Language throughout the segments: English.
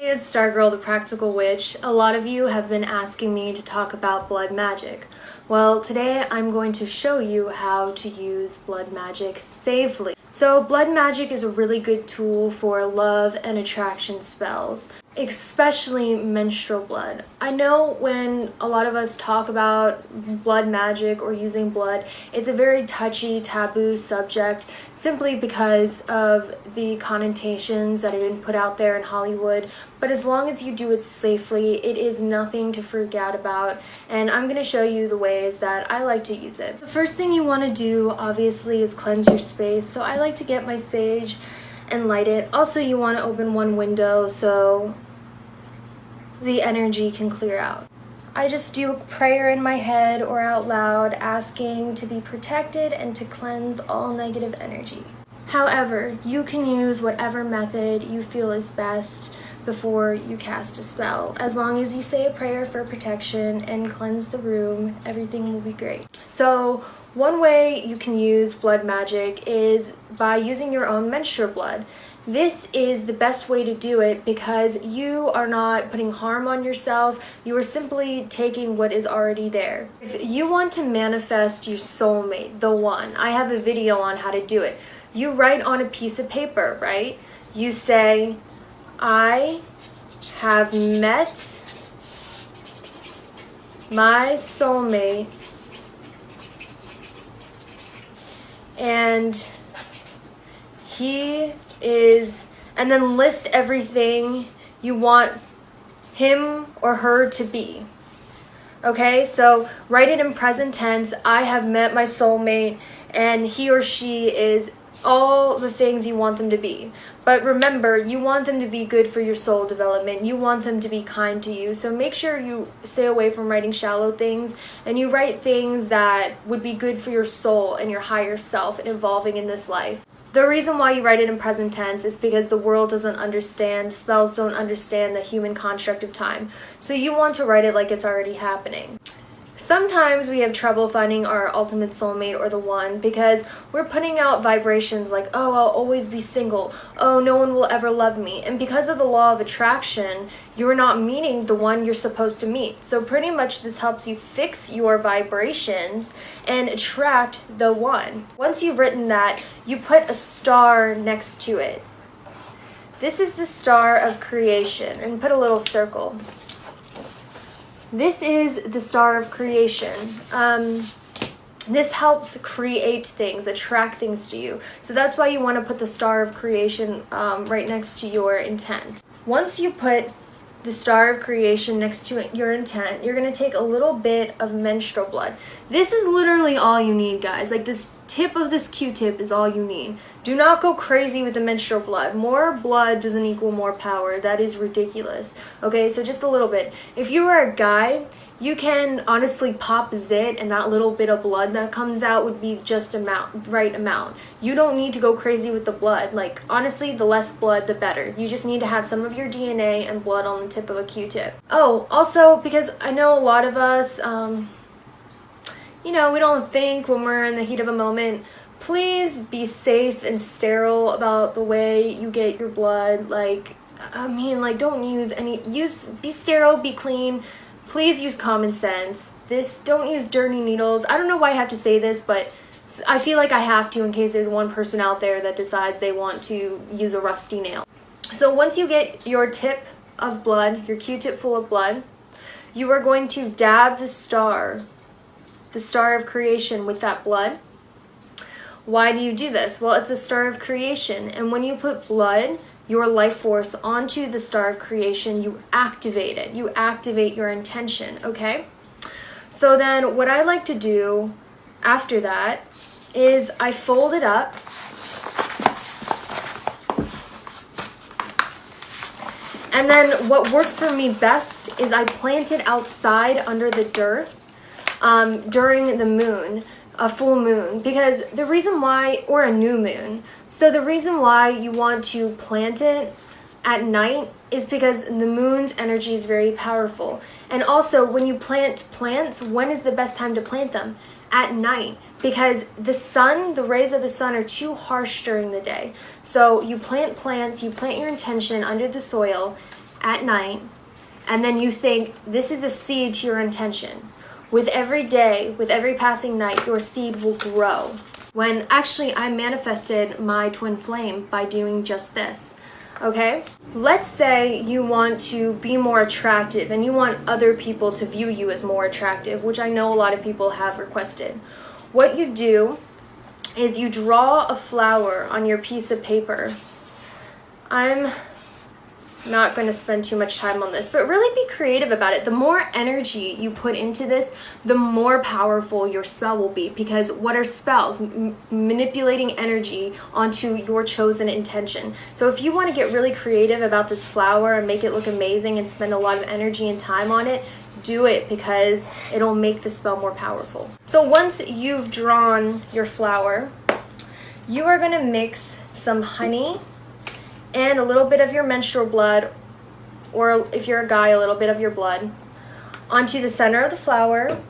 Hey, it's Stargirl the Practical Witch. A lot of you have been asking me to talk about blood magic. Well, today I'm going to show you how to use blood magic safely. So blood magic is a really good tool for love and attraction spells, especially menstrual blood. I know when a lot of us talk about blood magic or using blood, it's a very touchy, taboo subject simply because of the connotations that have been put out there in Hollywood. But as long as you do it safely, it is nothing to freak out about, and I'm going to show you the ways that I like to use it. The first thing you want to do, obviously, is cleanse your space. So I like to get my sage and light it. Also, you want to open one window so the energy can clear out. I just do a prayer in my head or out loud, asking to be protected and to cleanse all negative energy. However, you can use whatever method you feel is best before you cast a spell. As long as you say a prayer for protection and cleanse the room, everything will be great. So one way you can use blood magic is by using your own menstrual blood. This is the best way to do it because you are not putting harm on yourself. You are simply taking what is already there. If you want to manifest your soulmate, the one, I have a video on how to do it. You write on a piece of paper, right? You say, I have met my soulmate and he is, and then list everything you want him or her to be. Okay, so write it in present tense. I have met my soulmate and he or she is all the things you want them to be. But remember, you want them to be good for your soul development. You want them to be kind to you. So make sure you stay away from writing shallow things and you write things that would be good for your soul and your higher self and evolving in this life. The reason why you write it in present tense is because the world doesn't understand, spells don't understand the human construct of time. So you want to write it like it's already happening. Sometimes we have trouble finding our ultimate soulmate or the one because we're putting out vibrations like, oh, I'll always be single. Oh, no one will ever love me. And because of the law of attraction, you're not meeting the one you're supposed to meet. So pretty much this helps you fix your vibrations and attract the one. Once you've written that, you put a star next to it. This is the star of creation, and put a little circle. This is the star of creation. This helps create things, attract things to you. So that's why you want to put the star of creation right next to your intent. Once you put the star of creation next to your intent, you're going to take a little bit of menstrual blood. This is literally all you need, guys. Like, this tip of this Q-tip is all you need. Do not go crazy with the menstrual blood. More blood doesn't equal more power. That is ridiculous. Okay, so just a little bit. If you are a guy, you can honestly pop a zit, and that little bit of blood that comes out would be just right amount. You don't need to go crazy with the blood. Like, honestly, the less blood, the better. You just need to have some of your DNA and blood on the tip of a Q-tip. Oh, also, because I know a lot of us, we don't think when we're in the heat of a moment. Please be safe and sterile about the way you get your blood. Don't be sterile, be clean. Please use common sense. Don't use dirty needles. I don't know why I have to say this, but I feel like I have to in case there's one person out there that decides they want to use a rusty nail. So once you get your tip of blood, your Q-tip full of blood, you are going to dab the star of creation with that blood. Why do you do this? Well, it's a star of creation, and when you put blood, your life force, onto the star of creation, you activate it. You activate your intention, okay? So then what I like to do after that is I fold it up. And then what works for me best is I plant it outside under the dirt during the moon, a full moon, because the reason why, or a new moon. So the reason why you want to plant it at night is because the moon's energy is very powerful. And also, when you plant plants, when is the best time to plant them? At night, because the rays of the sun are too harsh during the day. So you plant plants, you plant your intention under the soil at night, and then you think this is a seed to your intention. With every day, with every passing night, your seed will grow. When actually I manifested my twin flame by doing just this. Okay? Let's say you want to be more attractive and you want other people to view you as more attractive, which I know a lot of people have requested. What you do is you draw a flower on your piece of paper. I'm not going to spend too much time on this, but really be creative about it. The more energy you put into this, the more powerful your spell will be, because what are spells? Manipulating energy onto your chosen intention. So if you want to get really creative about this flower and make it look amazing and spend a lot of energy and time on it, do it, because it'll make the spell more powerful. So once you've drawn your flower, you are going to mix some honey and a little bit of your menstrual blood, or if you're a guy, a little bit of your blood, onto the center of the flower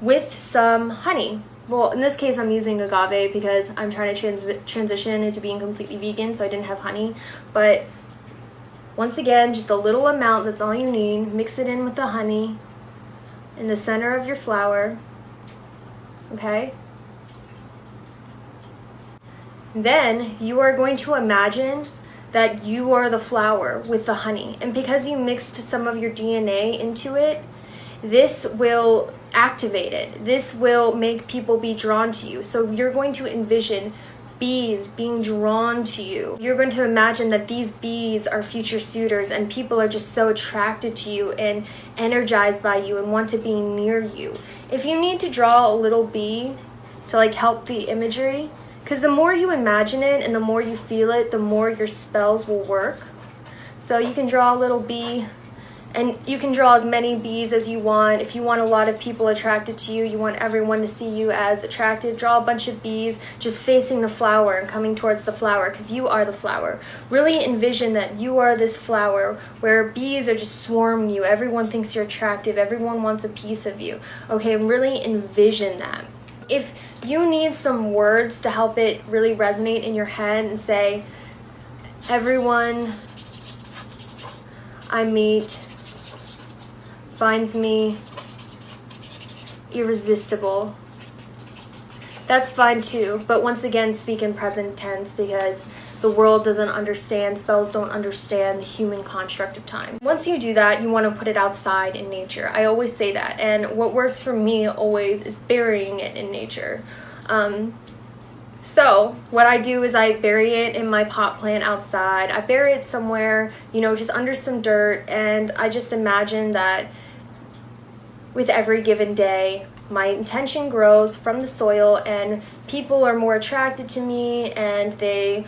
with some honey. Well, in this case, I'm using agave because I'm trying to transition into being completely vegan, so I didn't have honey. But once again, just a little amount, that's all you need. Mix it in with the honey in the center of your flower, okay? Then you are going to imagine that you are the flower with the honey. And because you mixed some of your DNA into it, this will activate it. This will make people be drawn to you. So you're going to envision bees being drawn to you. You're going to imagine that these bees are future suitors and people are just so attracted to you and energized by you and want to be near you. If you need to draw a little bee to like help the imagery, because the more you imagine it and the more you feel it, the more your spells will work. So you can draw a little bee, and you can draw as many bees as you want. If you want a lot of people attracted to you, you want everyone to see you as attractive, draw a bunch of bees just facing the flower and coming towards the flower, because you are the flower. Really envision that you are this flower where bees are just swarming you. Everyone thinks you're attractive. Everyone wants a piece of you. Okay, really envision that. If you need some words to help it really resonate in your head and say, everyone I meet finds me irresistible. That's fine too, but once again, speak in present tense, because the world doesn't understand, spells don't understand the human construct of time. Once you do that, you want to put it outside in nature. I always say that, and what works for me always is burying it in nature. So what I do is I bury it in my pot plant outside. I bury it somewhere, you know, just under some dirt, and I just imagine that with every given day, my intention grows from the soil and people are more attracted to me, and they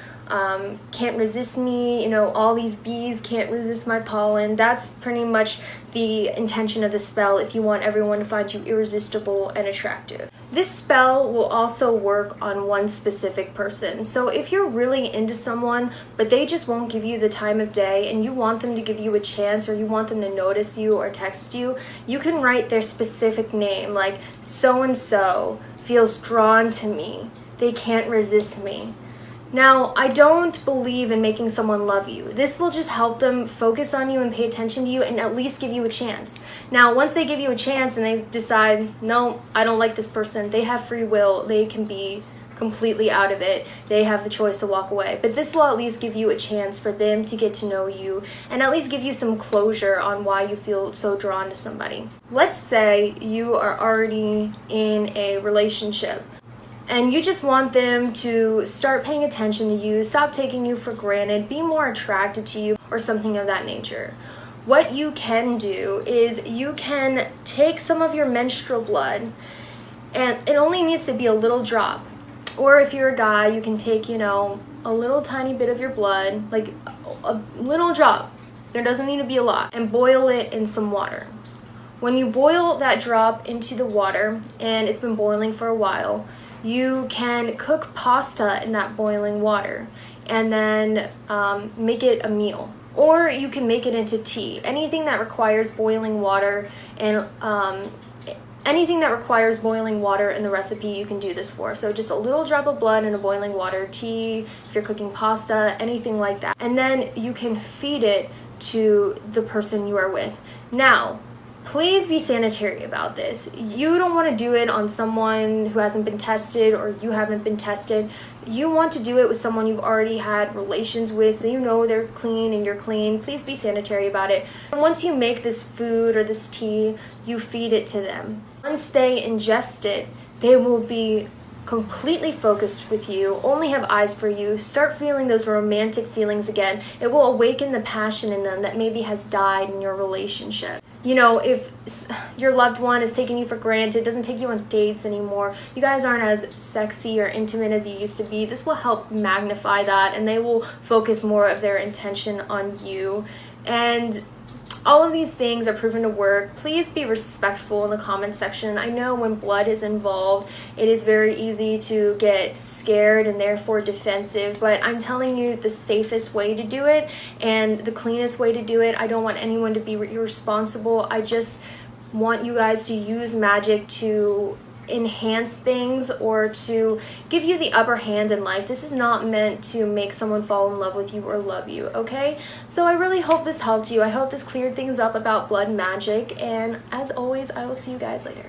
can't resist me. You know, all these bees can't resist my pollen. That's pretty much the intention of the spell if you want everyone to find you irresistible and attractive. This spell will also work on one specific person. So if you're really into someone, but they just won't give you the time of day, and you want them to give you a chance, or you want them to notice you or text you, you can write their specific name, like so-and-so feels drawn to me. They can't resist me. Now, I don't believe in making someone love you. This will just help them focus on you and pay attention to you and at least give you a chance. Now, once they give you a chance and they decide, no, I don't like this person, they have free will. They can be completely out of it. They have the choice to walk away. But this will at least give you a chance for them to get to know you and at least give you some closure on why you feel so drawn to somebody. Let's say you are already in a relationship, and you just want them to start paying attention to you, stop taking you for granted, be more attracted to you, or something of that nature. What you can do is you can take some of your menstrual blood, and it only needs to be a little drop. Or if you're a guy, you can take, you know, a little tiny bit of your blood, like a little drop. There doesn't need to be a lot. And boil it in some water. When you boil that drop into the water, and it's been boiling for a while, you can cook pasta in that boiling water and then make it a meal. Or you can make it into tea. Anything that requires boiling water, and anything that requires boiling water in the recipe, you can do this for. So just a little drop of blood in a boiling water, tea, if you're cooking pasta, anything like that. And then you can feed it to the person you are with. Now, please be sanitary about this. You don't want to do it on someone who hasn't been tested or you haven't been tested. You want to do it with someone you've already had relations with, so you know they're clean and you're clean. Please be sanitary about it. And once you make this food or this tea, you feed it to them. Once they ingest it, they will be completely focused with you, only have eyes for you, start feeling those romantic feelings again. It will awaken the passion in them that maybe has died in your relationship. You know, if your loved one is taking you for granted, doesn't take you on dates anymore, you guys aren't as sexy or intimate as you used to be, this will help magnify that, and they will focus more of their attention on you. And all of these things are proven to work. Please be respectful in the comment section. I know when blood is involved, it is very easy to get scared and therefore defensive, but I'm telling you the safest way to do it and the cleanest way to do it. I don't want anyone to be irresponsible. I just want you guys to use magic to enhance things or to give you the upper hand in life. This is not meant to make someone fall in love with you or love you, okay? So I really hope this helped you. I hope this cleared things up about blood magic, and as always, I will see you guys later.